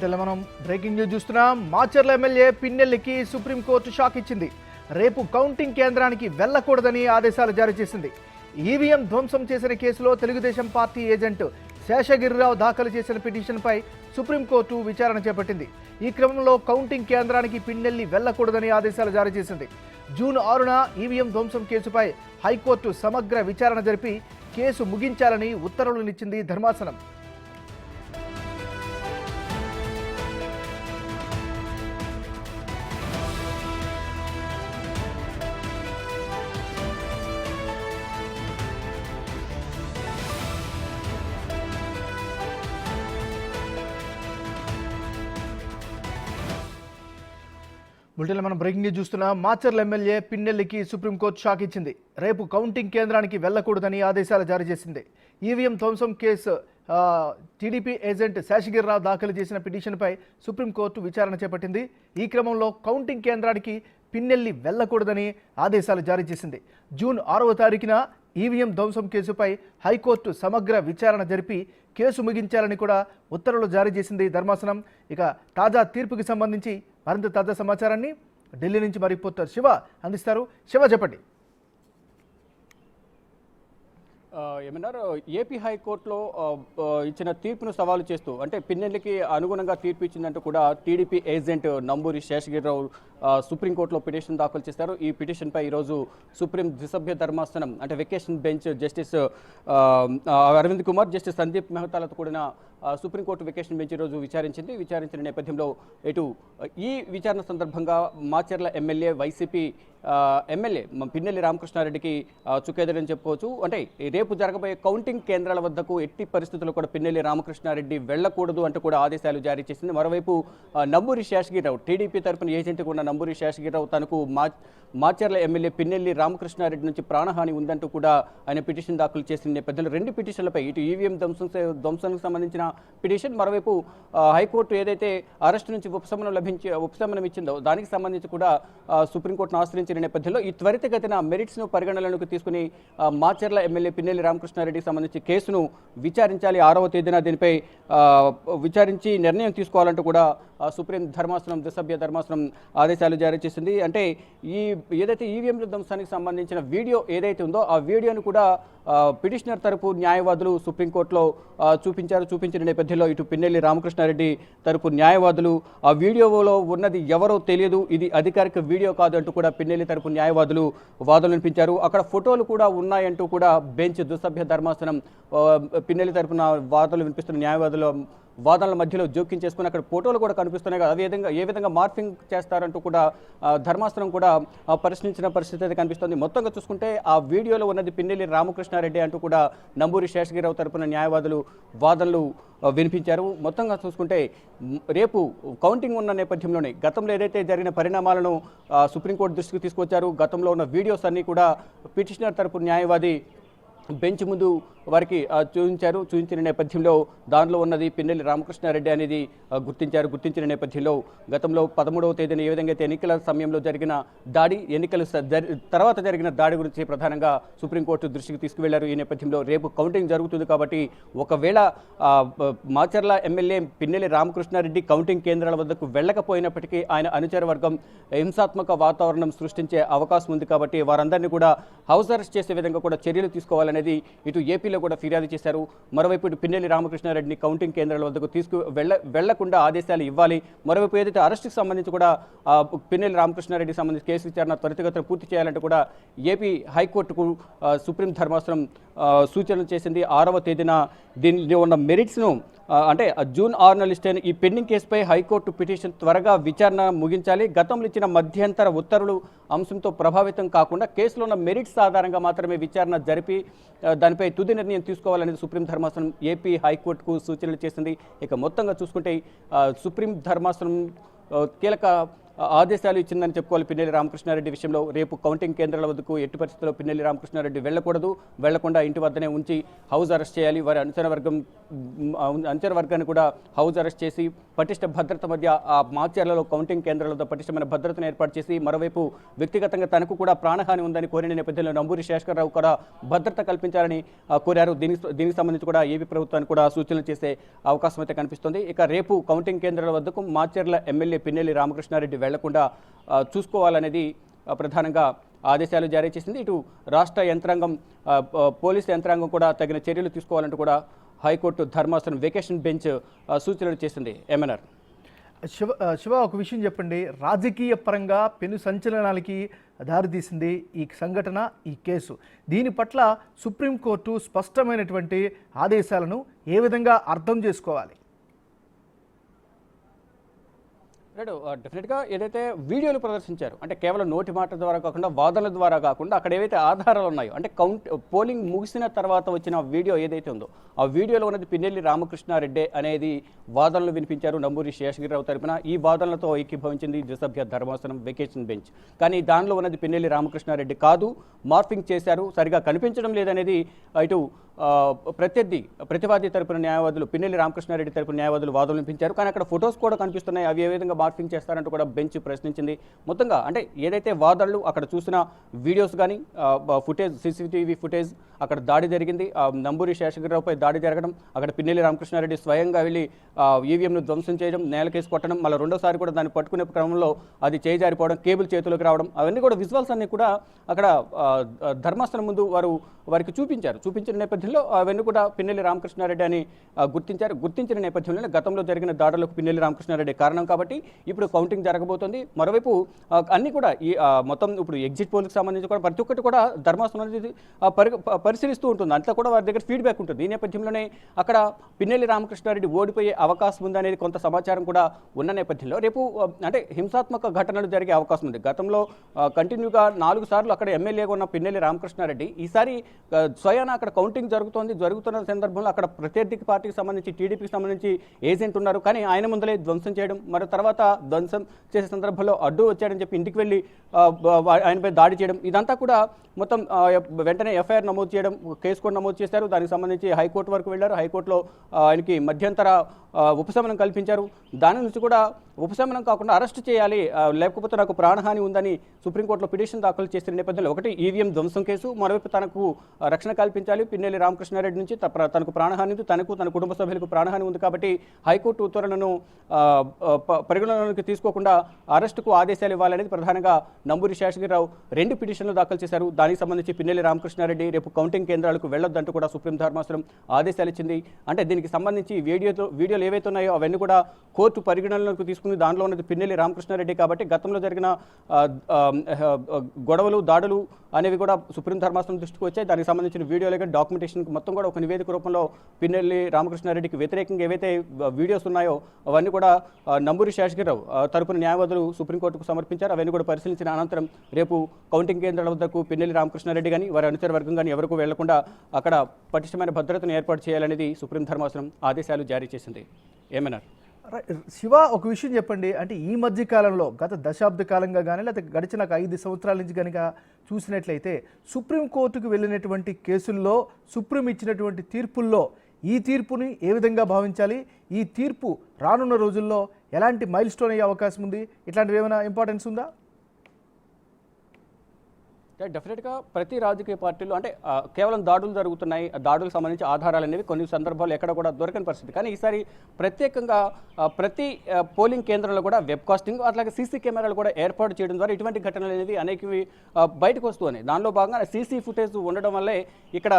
బులెటిన్లో మనం breaking news చూస్తున్నాం. మాచర్ల ఎమ్మెల్యే పిన్నెల్లికి సుప్రీంకోర్టు షాక్ ఇచ్చింది. రేపు కౌంటింగ్ కేంద్రానికి వెళ్లకూడదని ఆదేశాలు జారీ చేసింది. ఈవీఎం ధ్వంసం చేసిన కేసులో తెలుగుదేశం పార్టీ ఏజెంట్ శేషగిరిరావు దాఖలు చేసిన పిటిషన్పై సుప్రీంకోర్టు విచారణ చేపట్టింది. ఈ క్రమంలో కౌంటింగ్ కేంద్రానికి పిన్నెల్లి వెళ్లకూడదని ఆదేశాలు జారీ చేసింది. జూన్ 6న ఈవీఎం ధ్వంసం కేసుపై హైకోర్టు సమగ్ర విచారణ జరిపి కేసు ముగించాలని ఉత్తర్వులనిచ్చింది ధర్మాసనం. బులెటిన్లో మనం బ్రేకింగ్ న్యూస్ చూస్తున్నాం. మాచర్ల ఎమ్మెల్యే పిన్నెల్లికి సుప్రీంకోర్టు షాక్ ఇచ్చింది. రేపు కౌంటింగ్ కేంద్రానికి వెళ్లకూడదని ఆదేశాలు జారీ చేసింది. ఈవీఎం ధ్వంసం కేసు టీడీపీ ఏజెంట్ శేషగిరిరావు దాఖలు చేసిన పిటిషన్పై సుప్రీంకోర్టు విచారణ చేపట్టింది. ఈ క్రమంలో కౌంటింగ్ కేంద్రానికి పిన్నెల్లి వెళ్లకూడదని ఆదేశాలు జారీ చేసింది. జూన్ 6వ తారీఖున ఈవీఎం ధ్వంసం కేసుపై హైకోర్టు సమగ్ర విచారణ జరిపి కేసు ముగించాలని కూడా ఉత్తర్వులు జారీ చేసింది ధర్మాసనం. ఇక తాజా తీర్పుకి సంబంధించి మరింత తాజా సమాచారాన్ని ఢిల్లీ నుంచి మరి రిపోర్టర్ శివ అందిస్తారు. శివ, చెప్పండి. ఏమన్నారు, ఏపీ హైకోర్టులో ఇచ్చిన తీర్పును సవాలు చేస్తూ, అంటే పిన్నెల్లికి అనుగుణంగా తీర్పు ఇచ్చిందంటూ కూడా టీడీపీ ఏజెంట్ నంబూరి శేషగిరిరావు సుప్రీంకోర్టులో పిటిషన్ దాఖలు చేశారు. ఈ పిటిషన్పై ఈరోజు సుప్రీం ద్విసభ్య ధర్మాసనం, అంటే vacation bench justice Aravind Kumar, justice Sandeep మెహతాలతో కూడిన సుప్రీంకోర్టు వెకేషన్ బెంచ్ ఈరోజు విచారించిన నేపథ్యంలో ఇటు ఈ విచారణ సందర్భంగా మాచర్ల ఎమ్మెల్యే వైసీపీ ఎమ్మెల్యే పిన్నెల్లి రామకృష్ణారెడ్డికి చుక్కెదురని చెప్పుకోవచ్చు. అంటే రేపు జరగబోయే కౌంటింగ్ కేంద్రాల వద్దకు ఎట్టి పరిస్థితుల్లో కూడా పిన్నెల్లి రామకృష్ణారెడ్డి వెళ్లకూడదు అంటూ కూడా ఆదేశాలు జారీ చేసింది. మరోవైపు నంబూరి శేషగిరిరావు, టీడీపీ తరపున ఏజెంట్గా ఉన్న నంబూరి శేషగిరిరావు తనకు మాచర్ల ఎమ్మెల్యే పిన్నెల్లి రామకృష్ణారెడ్డి నుంచి ప్రాణహాని ఉందంటూ కూడా ఆయన పిటిషన్ దాఖలు చేసిన నేపథ్యంలో రెండు పిటిషన్లపై, ఇటు ఈవీఎం ధ్వంసానికి సంబంధించిన పిటిషన్, మరోవైపు హైకోర్టు ఏదైతే అరెస్టు నుంచి ఉపశమనం ఇచ్చిందో దానికి సంబంధించి కూడా సుప్రీంకోర్టును ఆశ్రయించిన నేపథ్యంలో ఈ త్వరితగతిన మెరిట్స్ను పరిగణనలోకి తీసుకుని మాచర్ల ఎమ్మెల్యే పిన్నెల్లి రామకృష్ణారెడ్డికి సంబంధించి కేసును విచారించాలి. 6వ తేదీన దీనిపై విచారించి నిర్ణయం తీసుకోవాలంటూ కూడా సుప్రీం ధర్మాసనం, ద్విసభ్య ధర్మాసనం ఆదేశాలు జారీ చేసింది. అంటే ఏదైతే ఈవీఎం ధ్వంసానికి సంబంధించిన వీడియో ఏదైతే ఉందో ఆ వీడియోను కూడా పిటిషనర్ తరపు న్యాయవాదులు సుప్రీంకోర్టులో చూపించిన నేపథ్యంలో ఇటు పిన్నెల్లి రామకృష్ణారెడ్డి తరపు న్యాయవాదులు ఆ వీడియోలో ఉన్నది ఎవరో తెలియదు, ఇది అధికారిక వీడియో కాదు అంటూ కూడా పిన్నెల్లి తరపు న్యాయవాదులు వాదనలు వినిపించారు. అక్కడ ఫోటోలు కూడా ఉన్నాయంటూ కూడా బెంచ్ ద్విసభ్య ధర్మాసనం పిన్నెల్లి తరపున వాదనలు వినిపిస్తున్న న్యాయవాదుల వాదనల మధ్యలో జోక్యం చేసుకుని అక్కడ ఫోటోలు కూడా కనిపిస్తున్నాయి కదా, ఏ విధంగా మార్ఫింగ్ చేస్తారంటూ కూడా ధర్మాసనం కూడా ప్రశ్నించిన పరిస్థితి అయితే కనిపిస్తుంది. మొత్తంగా చూసుకుంటే ఆ వీడియోలో ఉన్నది పిన్నెల్లి రామకృష్ణారెడ్డి అంటూ కూడా నంబూరి శేషగిరిరావు తరపున న్యాయవాదులు వాదనలు వినిపించారు. మొత్తంగా చూసుకుంటే రేపు కౌంటింగ్ ఉన్న నేపథ్యంలోనే గతంలో ఏదైతే జరిగిన పరిణామాలను సుప్రీంకోర్టు దృష్టికి తీసుకొచ్చారు, గతంలో ఉన్న వీడియోస్ అన్నీ కూడా పిటిషనర్ తరపు న్యాయవాది బెంచ్ ముందు వారికి చూపించిన నేపథ్యంలో దానిలో ఉన్నది పిన్నెల్లి రామకృష్ణారెడ్డి అనేది గుర్తించిన నేపథ్యంలో గతంలో 13వ తేదీన ఏ విధంగా అయితే ఎన్నికల సమయంలో జరిగిన దాడి, ఎన్నికల తర్వాత జరిగిన దాడి గురించి ప్రధానంగా సుప్రీంకోర్టు దృష్టికి తీసుకువెళ్లారు. ఈ నేపథ్యంలో రేపు కౌంటింగ్ జరుగుతుంది కాబట్టి ఒకవేళ మాచర్ల ఎమ్మెల్యే పిన్నెల్లి రామకృష్ణారెడ్డి కౌంటింగ్ కేంద్రాల వద్దకు వెళ్ళకపోయినప్పటికీ ఆయన అనుచర వర్గం హింసాత్మక వాతావరణం సృష్టించే అవకాశం ఉంది కాబట్టి వారందరినీ కూడా హౌస్ అరెస్ట్ చేసే విధంగా కూడా చర్యలు తీసుకోవాలనేది ఇటు ఏపీలో కూడా ఫిర్యాదు చేశారు. మరోవైపు ఇటు పిన్నెల్లి రామకృష్ణారెడ్డిని కౌంటింగ్ కేంద్రాల వద్దకు వెళ్లకుండా ఆదేశాలు ఇవ్వాలి. మరోవైపు ఏదైతే అరెస్టుకు సంబంధించి కూడా పిన్నెల్లి రామకృష్ణారెడ్డికి సంబంధించి కేసు విచారణ త్వరితగతిన పూర్తి చేయాలంటూ కూడా ఏపీ హైకోర్టుకు సుప్రీం ధర్మాసనం సూచనలు చేసింది. 6వ తేదీన దీనిలో ఉన్న మెరిట్స్ను, అంటే జూన్ 6న లిస్ట్ అయిన ఈ పెండింగ్ కేసుపై హైకోర్టు పిటిషన్ త్వరగా విచారణ ముగించాలి. గతంలో ఇచ్చిన మధ్యంతర ఉత్తర్వులు అంశంతో ప్రభావితం కాకుండా కేసులో ఉన్న మెరిట్స్ ఆధారంగా మాత్రమే విచారణ జరిపి దానిపై తుది నిర్ణయం తీసుకోవాలనేది సుప్రీం ధర్మాసనం ఏపీ హైకోర్టుకు సూచనలు చేసింది. ఇక మొత్తంగా చూసుకుంటే సుప్రీం ధర్మాసనం కీలక ఆదేశాలు ఇచ్చిందని చెప్పుకోవాలి పిన్నెల్లి రామకృష్ణారెడ్డి విషయంలో. రేపు కౌంటింగ్ కేంద్రాల వద్దకు ఎట్టి పరిస్థితుల్లో పిన్నెల్లి రామకృష్ణారెడ్డి వెళ్లకూడదు, వెళ్లకుండా ఇంటి వద్దనే ఉంచి హౌస్ అరెస్ట్ చేయాలి. వారి అనుచర వర్గాన్ని కూడా హౌస్ అరెస్ట్ చేసి పటిష్ట భద్రత మధ్య ఆ మాచర్లలో కౌంటింగ్ కేంద్రాల వద్ద పటిష్టమైన భద్రతను ఏర్పాటు చేసి, మరోవైపు వ్యక్తిగతంగా తనకు కూడా ప్రాణహాని ఉందని కోరిన నేపథ్యంలో నంబూరి శేషగిరిరావు కూడా భద్రత కల్పించాలని కోరారు. దీనికి సంబంధించి కూడా ఏపీ ప్రభుత్వానికి కూడా సూచనలు చేసే అవకాశం అయితే కనిపిస్తుంది. ఇక రేపు కౌంటింగ్ కేంద్రాల వద్దకు మాచర్ల ఎమ్మెల్యే పిన్నెల్లి రామకృష్ణారెడ్డి వెళ్లకుండా చూసుకోవాలనేది ప్రధానంగా ఆదేశాలు జారీ చేసింది. ఇటు రాష్ట్ర యంత్రాంగం, పోలీసు యంత్రాంగం కూడా తగిన చర్యలు తీసుకోవాలంటూ కూడా హైకోర్టు ధర్మాసనం వెకేషన్ బెంచ్ సూచనలు చేసింది. ఎంఎన్ఆర్ శివ, ఒక విషయం చెప్పండి. రాజకీయ పరంగా పెను సంచలనాలకి దారితీసింది ఈ సంఘటన, ఈ కేసు. దీని పట్ల సుప్రీంకోర్టు స్పష్టమైనటువంటి ఆదేశాలను ఏ విధంగా అర్థం చేసుకోవాలి? డెఫినెట్గా ఏదైతే వీడియోలు ప్రదర్శించారు, అంటే కేవలం నోటి మాట ద్వారా కాకుండా వాదనల ద్వారా కాకుండా అక్కడ ఏవైతే ఆధారాలు ఉన్నాయో, అంటే పోలింగ్ ముగిసిన తర్వాత వచ్చిన వీడియో ఏదైతే ఉందో ఆ వీడియోలో ఉన్నది పిన్నెల్లి రామకృష్ణారెడ్డి అనేది వాదనలు వినిపించారు నంబూరి శేషగిరిరావు తరపున. ఈ వాదనలతో ఏకీభవించింది ద్విసభ్య ధర్మాసనం వెకేషన్ బెంచ్. కానీ దానిలో ఉన్నది పిన్నెల్లి రామకృష్ణారెడ్డి కాదు, మార్ఫింగ్ చేశారు, సరిగా కనిపించడం లేదనేది ఇటు ప్రతివాది తరపున న్యాయవాదులు, పిన్నెల్లి రామకృష్ణారెడ్డి తరపున న్యాయవాదులు వాదనలు వినిపించారు. కానీ అక్కడ ఫొటోస్ కూడా కనిపిస్తున్నాయి, అవి ఏ విధంగా మార్ఫింగ్ చేస్తారంటూ కూడా బెంచ్ ప్రశ్నించింది. మొత్తంగా అంటే ఏదైతే వాదనలు, అక్కడ చూసిన వీడియోస్ కానీ ఫుటేజ్, సీసీటీవీ ఫుటేజ్, అక్కడ దాడి జరిగింది, నంబూరి శేషగిరిరావుపై దాడి జరగడం, అక్కడ పిన్నెల్లి రామకృష్ణారెడ్డి స్వయంగా వెళ్ళి ఈవీఎంను ధ్వంసం చేయడం, నేలకేసి కొట్టడం, మళ్ళీ రెండోసారి కూడా దాన్ని పట్టుకునే క్రమంలో అది చేజారిపోవడం, కేబుల్ చేతులకు రావడం, అవన్నీ కూడా విజువల్స్ అన్ని కూడా అక్కడ ధర్మాసనం ముందు వారికి చూపించిన నేపథ్యంలో అవన్నీ కూడా పిన్నెల్లి రామకృష్ణారెడ్డి అని గుర్తించిన నేపథ్యంలో గతంలో జరిగిన దాడులకు పిన్నెల్లి రామకృష్ణారెడ్డి కారణం కాబట్టి ఇప్పుడు కౌంటింగ్ జరగబోతోంది. మరోవైపు అన్ని కూడా ఈ మొత్తం ఇప్పుడు ఎగ్జిట్ పోల్కి సంబంధించి కూడా ప్రతి ఒక్కటి కూడా ధర్మాసనం అనేది పరిశీలిస్తూ ఉంటుంది, అంతా కూడా వారి దగ్గర ఫీడ్బ్యాక్ ఉంటుంది. ఈ నేపథ్యంలోనే అక్కడ పిన్నెల్లి రామకృష్ణారెడ్డి ఓడిపోయే అవకాశం ఉందనేది కొంత సమాచారం కూడా ఉన్న నేపథ్యంలో రేపు అంటే హింసాత్మక ఘటనలు జరిగే అవకాశం ఉంది. గతంలో కంటిన్యూగా 4 సార్లు అక్కడ ఎమ్మెల్యేగా ఉన్న పిన్నెల్లి రామకృష్ణారెడ్డి ఈసారి స్వయాన అక్కడ కౌంటింగ్ జరుగుతున్న సందర్భంలో అక్కడ ప్రత్యర్థి పార్టీకి సంబంధించి, టీడీపీకి సంబంధించి ఏజెంట్ ఉన్నారు, కానీ ఆయన ముందలే ధ్వంసం చేయడం, మరి తర్వాత ధ్వంసం చేసే సందర్భంలో అడ్డు వచ్చాడని చెప్పి ఇంటికి వెళ్ళి ఆయనపై దాడి చేయడం, ఇదంతా కూడా మొత్తం వెంటనే ఎఫ్ఐఆర్ నమోదు చేయడం, కేసు కూడా నమోదు చేశారు. దానికి సంబంధించి హైకోర్టు వరకు వెళ్ళారు. హైకోర్టులో ఆయనకి మధ్యంతర ఉపశమనం కల్పించారు. దాని నుంచి కూడా ఉపశమనం కాకుండా అరెస్ట్ చేయాలి, లేకపోతే నాకు ప్రాణహాని ఉందని సుప్రీంకోర్టులో పిటిషన్ దాఖలు చేసిన నేపథ్యంలో ఒకటి ఈవీఎం ధ్వంసం కేసు, మరోవైపు తనకు రక్షణ కల్పించాలి, పిన్నెల్లి రామకృష్ణారెడ్డి నుంచి తనకు ప్రాణహాని ఉంది, తనకు తన కుటుంబ సభ్యులకు ప్రాణహాని ఉంది కాబట్టి హైకోర్టు ఉత్తర్వులను పరిగణనలోకి తీసుకోకుండా అరెస్టుకు ఆదేశాలు ఇవ్వాలనేది ప్రధానంగా నంబూరి శేషగిరిరావు 2 పిటిషన్లు దాఖలు చేశారు. దానికి సంబంధించి పిన్నెల్లి రామకృష్ణారెడ్డి రేపు కౌంటింగ్ కేంద్రాలకు వెళ్లొద్దంటూ కూడా సుప్రీం ధర్మాసనం ఆదేశాలు ఇచ్చింది. అంటే దీనికి సంబంధించి వీడియోలు ఏవైతే ఉన్నాయో అవన్నీ కూడా కోర్టు పరిగణనలోకి తీసుకుని దానిలో ఉన్నది పిన్నెల్లి రామకృష్ణారెడ్డి కాబట్టి గతంలో జరిగిన గొడవలు, దాడులు అనేవి కూడా సుప్రీం ధర్మాసనం దృష్టికి వచ్చాయి. దానికి సంబంధించిన వీడియోలు కానీ డాక్యుమెంటేషన్ మొత్తం కూడా ఒక నివేదిక రూపంలో పిన్నెల్లి రామకృష్ణారెడ్డికి వ్యతిరేకంగా ఏవైతే వీడియోస్ ఉన్నాయో అవన్నీ కూడా నంబూరి శేషగిరిరావు తరపున న్యాయవాదులు సుప్రీంకోర్టుకు సమర్పించారు. అవన్నీ కూడా పరిశీలించిన అనంతరం రేపు కౌంటింగ్ కేంద్రాల వద్దకు పిన్నెల్లి రామకృష్ణారెడ్డి కానీ వారి అనుచర వర్గం కానీ ఎవరికూ వెళ్లకుండా అక్కడ పటిష్టమైన భద్రతను ఏర్పాటు చేయాలనేది సుప్రీం ధర్మాసనం ఆదేశాలు జారీ చేసింది. ఏమన్నారు శివ, ఒక విషయం చెప్పండి. అంటే ఈ మధ్య కాలంలో గత దశాబ్ద కాలంగా కానీ లేకపోతే గడిచిన 5 సంవత్సరాల నుంచి కనుక చూసినట్లయితే సుప్రీంకోర్టుకు వెళ్ళినటువంటి కేసుల్లో సుప్రీం ఇచ్చినటువంటి తీర్పుల్లో ఈ తీర్పుని ఏ విధంగా భావించాలి, ఈ తీర్పు రానున్న రోజుల్లో ఎలాంటి మైల్ స్టోన్ అయ్యే అవకాశం ఉంది, ఇట్లాంటివి ఏమైనా ఇంపార్టెన్స్ ఉందా? డెఫినెట్గా ప్రతి రాజకీయ పార్టీలు అంటే కేవలం దాడులు జరుగుతున్నాయి, దాడులకు సంబంధించి ఆధారాలు అనేవి కొన్ని సందర్భాలు ఎక్కడ కూడా దొరకని పరిస్థితి. కానీ ఈసారి ప్రత్యేకంగా ప్రతి పోలింగ్ కేంద్రంలో కూడా వెబ్ కాస్టింగ్ అట్లాగే సీసీ కెమెరాలు కూడా ఏర్పాటు చేయడం ద్వారా ఇటువంటి ఘటనలు అనేవి అనేకవి బయటకు వస్తున్నాయి. దానిలో భాగంగా సీసీ ఫుటేజ్ ఉండడం వల్లే ఇక్కడ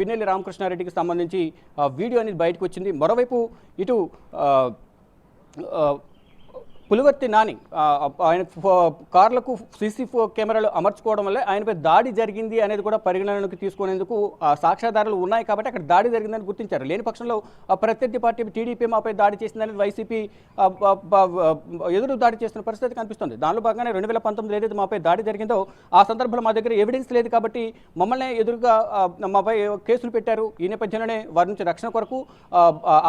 పిన్నెల్లి రామకృష్ణారెడ్డికి సంబంధించి వీడియో అనేది బయటకు వచ్చింది. మరోవైపు ఇటు పులివర్తి నాని ఆయన కార్లకు సీసీ కెమెరాలు అమర్చుకోవడం వల్ల ఆయనపై దాడి జరిగింది అనేది కూడా పరిగణనలోకి తీసుకునేందుకు సాక్ష్యాధారాలు ఉన్నాయి కాబట్టి అక్కడ దాడి జరిగిందని గుర్తించారు. లేని పక్షంలో ప్రత్యర్థి పార్టీ టీడీపీ మాపై దాడి చేసిందని వైసీపీ ఎదురు దాడి చేస్తున్న పరిస్థితి కనిపిస్తుంది. దానిలో భాగంగానే 2019 ఏదైతే మాపై దాడి జరిగిందో ఆ సందర్భంలో మా దగ్గర ఎవిడెన్స్ లేదు కాబట్టి మమ్మల్ని ఎదురుగా మాపై కేసులు పెట్టారు. ఈ నేపథ్యంలోనే వారి నుంచి రక్షణ కొరకు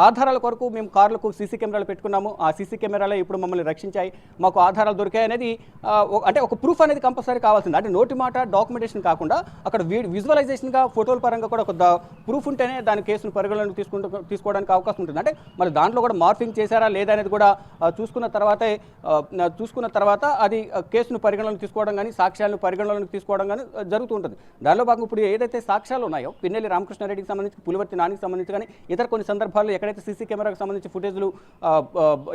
ఆధారాల కొరకు మేము కార్లకు సీసీ కెమెరాలు పెట్టుకున్నాము. ఆ సీసీ కెమెరాలే ఇప్పుడు మమ్మల్ని రక్షించాయి, మాకు ఆధారాలు దొరికాయి అనేది అంటే ఒక ప్రూఫ్ అనేది కంపల్సరీ కావాల్సింది. అంటే నోటి మాట డాక్యుమెంటేషన్ కాకుండా అక్కడ విజువలైజేషన్గా ఫోటోల పరంగా కూడా ఒక ప్రూఫ్ ఉంటేనే దాని కేసును పరిగణలోకి తీసుకోవడానికి అవకాశం ఉంటుంది. అంటే మరి దాంట్లో కూడా మార్ఫింగ్ చేశారా లేదా అనేది కూడా చూసుకున్న తర్వాత అది కేసును పరిగణలోకి తీసుకోవడం కానీ సాక్ష్యాలను పరిగణలోకి తీసుకోవడం కానీ జరుగుతూ ఉంటుంది. దానిలో భాగంగా ఇప్పుడు ఏదైతే సాక్ష్యాలు ఉన్నాయో పిన్నెల్లి రామకృష్ణారెడ్డికి సంబంధించి, పులివర్తి నానికి సంబంధించి కానీ ఇతర కొన్ని సందర్భాల్లో ఎక్కడైతే సీసీ కెమెరాకు సంబంధించి ఫుటేజ్లు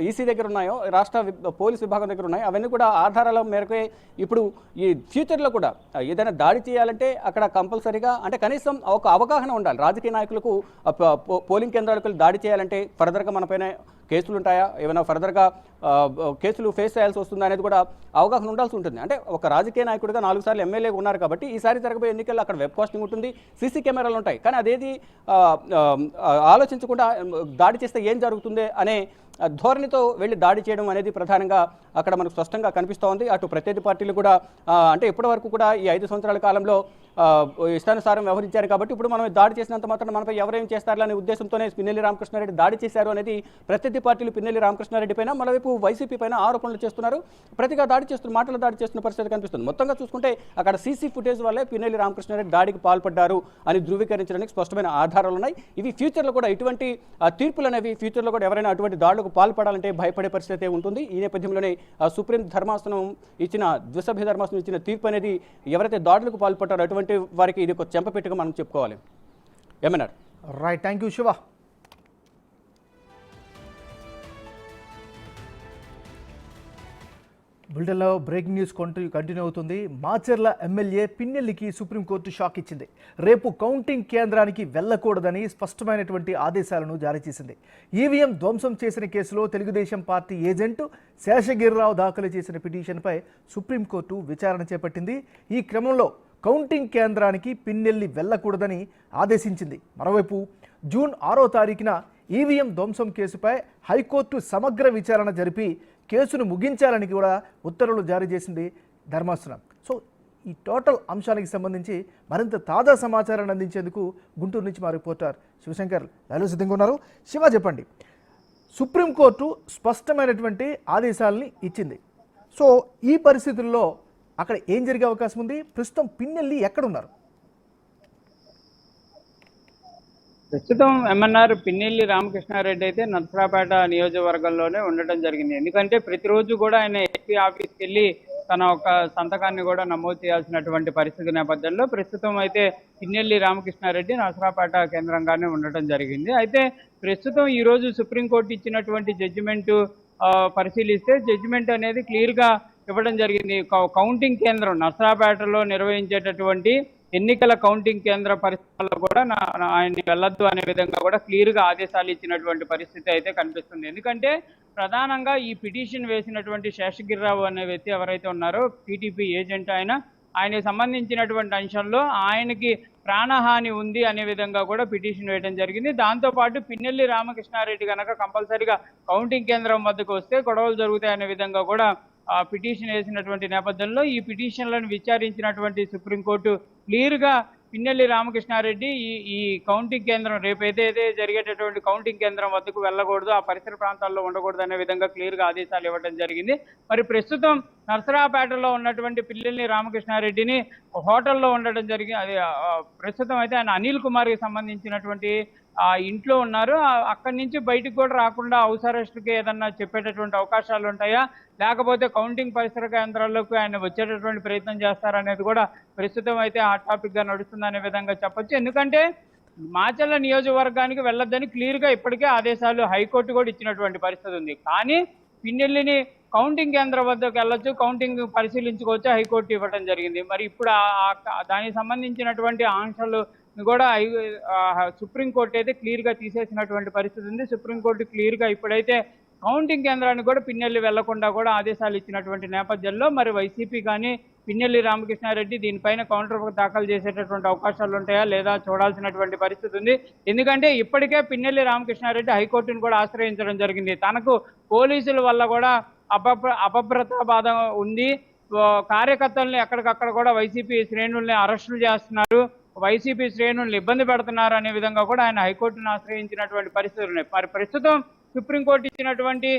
ఈసీ దగ్గర ఉన్నాయో, రాష్ట్ర పోలీస్ విభాగం దగ్గర ఉన్నాయో, అవన్నీ కూడా ఆధారాల మేరకు ఇప్పుడు ఈ ఫ్యూచర్లో కూడా ఏదైనా దాడి చేయాలంటే అక్కడ కంపల్సరీగా అంటే కనీసం ఒక అవగాహన ఉండాలి. రాజకీయ నాయకులకు పోలింగ్ కేంద్రాలకు దాడి చేయాలంటే ఫర్దర్గా మనపైన కేసులు ఉంటాయా, ఏమైనా ఫర్దర్గా కేసులు ఫేస్ చేయాల్సి వస్తుందా అనేది కూడా అవగాహన ఉండాల్సి ఉంటుంది. అంటే ఒక రాజకీయ నాయకుడిగా 4 సార్లు ఎమ్మెల్యేగా ఉన్నారు కాబట్టి ఈసారి జరగబోయే ఎన్నికల్లో అక్కడ వెబ్ కాస్టింగ్ ఉంటుంది, సీసీ కెమెరాలు ఉంటాయి. కానీ అదేది ఆలోచించకుండా దాడి చేస్తే ఏం జరుగుతుంది అనే ధోరణితో వెళ్ళి దాడి చేయడం అనేది ప్రధానంగా అక్కడ మనకు స్పష్టంగా కనిపిస్తూ ఉంది. అటు ప్రత్యర్థి పార్టీలు కూడా అంటే ఇప్పటి వరకు కూడా ఈ 5 సంవత్సరాల కాలంలో ఇష్టానుసారం వ్యవహరించారు కాబట్టి ఇప్పుడు మనం దాడి చేసినంత మాత్రం మనపై ఎవరేం చేస్తారనే ఉద్దేశంతోనే పిన్నెల్లి రామకృష్ణారెడ్డి దాడి చేశారు అనేది ప్రత్యర్థి పార్టీలు పిన్నెల్లి రామకృష్ణారెడ్డి పైన, మరోవైపు వైసీపీ పైన ఆరోపణలు చేస్తున్నారు. ప్రతిగా దాడి చేస్తున్న మాటలు దాడి చేస్తున్న పరిస్థితి కనిపిస్తుంది. మొత్తంగా చూసుకుంటే అక్కడ సీసీ ఫుటేజ్ వల్లే పిన్నెల్లి రామకృష్ణారెడ్డి దాడికి పాల్పడ్డారు అని ధృవీకరించడానికి స్పష్టమైన ఆధారాలు ఉన్నాయి. ఇవి ఫ్యూచర్లో కూడా ఇటువంటి తీర్పులు అనేవి ఫ్యూచర్లో కూడా ఎవరైనా అటువంటి దాడులకు పాల్పడాలంటే భయపడే పరిస్థితి ఉంటుంది. ఈ నేపథ్యంలోనే సుప్రీం ధర్మాసనం ఇచ్చిన ద్విసభ్య ధర్మాసనం ఇచ్చిన తీర్పు అనేది ఎవరైతే దాడులకు పాల్పడ్డారో అటువంటి వారికి ఇది ఒక చెంపపెట్టుగా మనం చెప్పుకోవాలి. ఏమన్నారు? Right, thank you Shiva. బులెటిన్లో బ్రేకింగ్ న్యూస్ కంటిన్యూ అవుతుంది. మాచర్ల ఎమ్మెల్యే పిన్నెల్లికి సుప్రీంకోర్టు షాక్ ఇచ్చింది. రేపు కౌంటింగ్ కేంద్రానికి వెళ్లకూడదని స్పష్టమైనటువంటి ఆదేశాలను జారీ చేసింది. ఈవీఎం ధ్వంసం చేసిన కేసులో తెలుగుదేశం పార్టీ ఏజెంట్ శేషగిరిరావు దాఖలు చేసిన పిటిషన్పై సుప్రీంకోర్టు విచారణ చేపట్టింది. ఈ క్రమంలో కౌంటింగ్ కేంద్రానికి పిన్నెల్లి వెళ్లకూడదని ఆదేశించింది. మరోవైపు జూన్ 6వ తారీఖున ఈవీఎం ధ్వంసం కేసుపై హైకోర్టు సమగ్ర విచారణ జరిపి కేసును ముగించాలని కూడా ఉత్తర్వులు జారీ చేసింది ధర్మాసనం. సో ఈ టోటల్ అంశానికి సంబంధించి మరింత తాజా సమాచారాన్ని అందించేందుకు గుంటూరు నుంచి మా రిపోర్టర్ శివశంకర్ లైవ్లో సిద్ధంగా ఉన్నారు. శివ, చెప్పండి, సుప్రీంకోర్టు స్పష్టమైనటువంటి ఆదేశాలని ఇచ్చింది. సో ఈ పరిస్థితుల్లో అక్కడ ఏం జరిగే అవకాశం ఉంది? ప్రస్తుతం పిన్నెల్లి ఎక్కడున్నారు? ప్రస్తుతం ఎంఎన్ఆర్ పిన్నెల్లి రామకృష్ణారెడ్డి అయితే నర్సరాపేట నియోజకవర్గంలోనే ఉండటం జరిగింది. ఎందుకంటే ప్రతిరోజు కూడా ఆయన ఎస్పీ ఆఫీస్కి వెళ్ళి తన ఒక సంతకాన్ని కూడా నమోదు చేయాల్సినటువంటి పరిస్థితి నేపథ్యంలో ప్రస్తుతం అయితే పిన్నెల్లి రామకృష్ణారెడ్డి నర్సరాపేట కేంద్రంగానే ఉండటం జరిగింది. అయితే ప్రస్తుతం ఈరోజు సుప్రీంకోర్టు ఇచ్చినటువంటి జడ్జిమెంట్ పరిశీలిస్తే జడ్జిమెంట్ అనేది క్లియర్గా ఇవ్వడం జరిగింది. కౌంటింగ్ కేంద్రం నర్సరాపేటలో నిర్వహించేటటువంటి ఎన్నికల కౌంటింగ్ కేంద్ర పరిస్థితుల్లో కూడా ఆయన వెళ్ళొద్దు అనే విధంగా కూడా క్లియర్గా ఆదేశాలు ఇచ్చినటువంటి పరిస్థితి అయితే కనిపిస్తుంది. ఎందుకంటే ప్రధానంగా ఈ పిటిషన్ వేసినటువంటి శేషగిరిరావు అనే వ్యక్తి ఎవరైతే ఉన్నారో టీడీపీ ఏజెంట్ ఆయనకి సంబంధించినటువంటి అంశంలో ఆయనకి ప్రాణహాని ఉంది అనే విధంగా కూడా పిటిషన్ వేయడం జరిగింది. దాంతోపాటు పిన్నెల్లి రామకృష్ణారెడ్డి కనుక కంపల్సరీగా కౌంటింగ్ కేంద్రం వద్దకు వస్తే గొడవలు జరుగుతాయి అనే విధంగా కూడా పిటిషన్ వేసినటువంటి నేపథ్యంలో ఈ పిటిషన్లను విచారించినటువంటి సుప్రీంకోర్టు క్లియర్గా పిన్నెల్లి రామకృష్ణారెడ్డి ఈ కౌంటింగ్ కేంద్రం రేపు ఏదైతే జరిగేటటువంటి కౌంటింగ్ కేంద్రం వద్దకు వెళ్ళకూడదు, ఆ పరిసర ప్రాంతాల్లో ఉండకూడదు అనే విధంగా క్లియర్గా ఆదేశాలు ఇవ్వడం జరిగింది. మరి ప్రస్తుతం నర్సరాపేటలో ఉన్నటువంటి పిన్నెల్లి రామకృష్ణారెడ్డిని హోటల్లో ఉండడం జరిగింది. అది ప్రస్తుతం అయితే ఆయన అనిల్ కుమార్కి సంబంధించినటువంటి ఇంట్లో ఉన్నారు. అక్కడి నుంచి బయటకు కూడా రాకుండా హౌస్ అరెస్ట్కి ఏదన్నా చెప్పేటటువంటి అవకాశాలు ఉంటాయా, లేకపోతే కౌంటింగ్ పరిసర కేంద్రాల్లోకి ఆయన వచ్చేటటువంటి ప్రయత్నం చేస్తారనేది కూడా ప్రస్తుతం అయితే హాట్ టాపిక్గా నడుస్తుందనే విధంగా చెప్పొచ్చు. ఎందుకంటే మాచర్ల నియోజకవర్గానికి వెళ్ళొద్దని క్లియర్గా ఇప్పటికే ఆదేశాలు హైకోర్టు కూడా ఇచ్చినటువంటి పరిస్థితి ఉంది. కానీ పిన్నెల్లిని కౌంటింగ్ కేంద్రం వద్దకు వెళ్ళొచ్చు, కౌంటింగ్ పరిశీలించుకోవచ్చు హైకోర్టు ఇవ్వడం జరిగింది. మరి ఇప్పుడు దానికి సంబంధించినటువంటి ఆంక్షలు కూడా సుప్రీంకోర్టు అయితే క్లియర్గా తీసేసినటువంటి పరిస్థితి ఉంది. సుప్రీంకోర్టు క్లియర్గా ఇప్పుడైతే కౌంటింగ్ కేంద్రానికి కూడా పిన్నెల్లి వెళ్లకుండా కూడా ఆదేశాలు ఇచ్చినటువంటి నేపథ్యంలో మరి వైసీపీ కానీ పిన్నెల్లి రామకృష్ణారెడ్డి దీనిపైన కౌంటర్ దాఖలు చేసేటటువంటి అవకాశాలు ఉంటాయా లేదా చూడాల్సినటువంటి పరిస్థితి ఉంది. ఎందుకంటే ఇప్పటికే పిన్నెల్లి రామకృష్ణారెడ్డి హైకోర్టును కూడా ఆశ్రయించడం జరిగింది. తనకు పోలీసుల వల్ల కూడా అపభ్రత బాధ ఉంది, కార్యకర్తల్ని ఎక్కడికక్కడ కూడా వైసీపీ శ్రేణుల్ని అరెస్టులు చేస్తున్నారు, వైసీపీ శ్రేణుల్ని ఇబ్బంది పెడుతున్నారు అనే విధంగా కూడా ఆయన హైకోర్టును ఆశ్రయించినటువంటి పరిస్థితులు ఉన్నాయి. మరి ప్రస్తుతం సుప్రీంకోర్టు ఇచ్చినటువంటి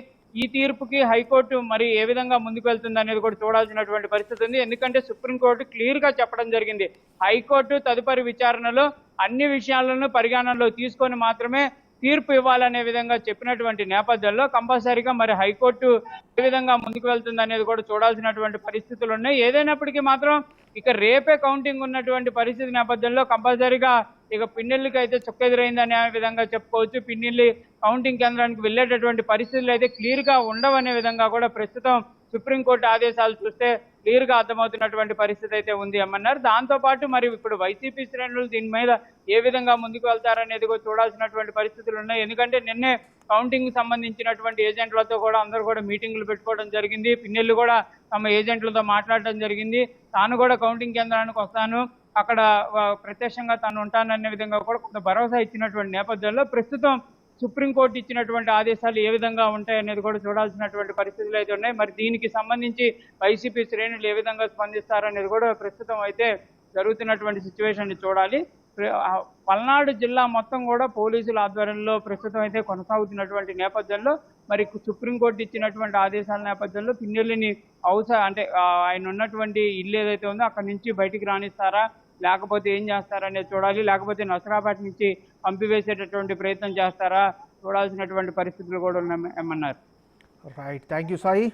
ఈ తీర్పుకి హైకోర్టు మరి ఏ విధంగా ముందుకు వెళ్తుంది అనేది కూడా చూడాల్సినటువంటి పరిస్థితి ఉంది. ఎందుకంటే సుప్రీంకోర్టు క్లియర్ గా చెప్పడం జరిగింది, హైకోర్టు తదుపరి విచారణలో అన్ని విషయాలను పరిగణనలో తీసుకొని మాత్రమే తీర్పు ఇవ్వాలనే విధంగా చెప్పినటువంటి నేపథ్యంలో కంపల్సరీగా మరి హైకోర్టు ఏ విధంగా ముందుకు వెళ్తుంది అనేది కూడా చూడాల్సినటువంటి పరిస్థితులు ఉన్నాయి. ఏదైనప్పటికీ మాత్రం ఇక రేపే కౌంటింగ్ ఉన్నటువంటి పరిస్థితి నేపథ్యంలో కంపల్సరీగా ఇక పిన్నెల్లికి అయితే చుక్కెదురైందనే విధంగా చెప్పుకోవచ్చు. పిన్నెల్లి కౌంటింగ్ కేంద్రానికి వెళ్ళేటటువంటి పరిస్థితులు అయితే క్లియర్ గా ఉండవనే విధంగా కూడా ప్రస్తుతం సుప్రీంకోర్టు ఆదేశాలు చూస్తే క్లియర్ గా అర్థమవుతున్నటువంటి పరిస్థితి అయితే ఉంది అన్నారు. దాంతో పాటు మరి ఇప్పుడు వైసీపీ శ్రేణులు దీని మీద ఏ విధంగా ముందుకు వెళ్తారనేది కూడా చూడాల్సినటువంటి పరిస్థితులు ఉన్నాయి. ఎందుకంటే నిన్నే కౌంటింగ్ సంబంధించినటువంటి ఏజెంట్లతో కూడా అందరూ కూడా మీటింగులు పెట్టుకోవడం జరిగింది. పిన్నెల్లి కూడా తమ ఏజెంట్లతో మాట్లాడడం జరిగింది. తాను కూడా కౌంటింగ్ కేంద్రానికి వస్తాను, అక్కడ ప్రత్యక్షంగా తాను ఉంటాననే విధంగా కూడా కొంత భరోసా ఇచ్చినటువంటి నేపథ్యంలో ప్రస్తుతం సుప్రీంకోర్టు ఇచ్చినటువంటి ఆదేశాలు ఏ విధంగా ఉంటాయనేది కూడా చూడాల్సినటువంటి పరిస్థితులు అయితే ఉన్నాయి. మరి దీనికి సంబంధించి వైసీపీ శ్రేణులు ఏ విధంగా స్పందిస్తారనేది కూడా ప్రస్తుతం అయితే జరుగుతున్నటువంటి సిచ్యువేషన్ చూడాలి. పల్నాడు జిల్లా మొత్తం కూడా పోలీసుల ఆధ్వర్యంలో ప్రస్తుతం అయితే కొనసాగుతున్నటువంటి నేపథ్యంలో మరి సుప్రీంకోర్టు ఇచ్చినటువంటి ఆదేశాల నేపథ్యంలో పిన్నెల్లిని అంటే ఆయన ఉన్నటువంటి ఇల్లు ఏదైతే ఉందో అక్కడి నుంచి బయటికి రాణిస్తారా, లేకపోతే ఏం చేస్తారనేది చూడాలి. లేకపోతే నసరాపేట నుంచి పంపివేసేటటువంటి ప్రయత్నం చేస్తారా చూడాల్సినటువంటి పరిస్థితులు కూడా ఉన్నాయన్నారు. Right, thank you Sai.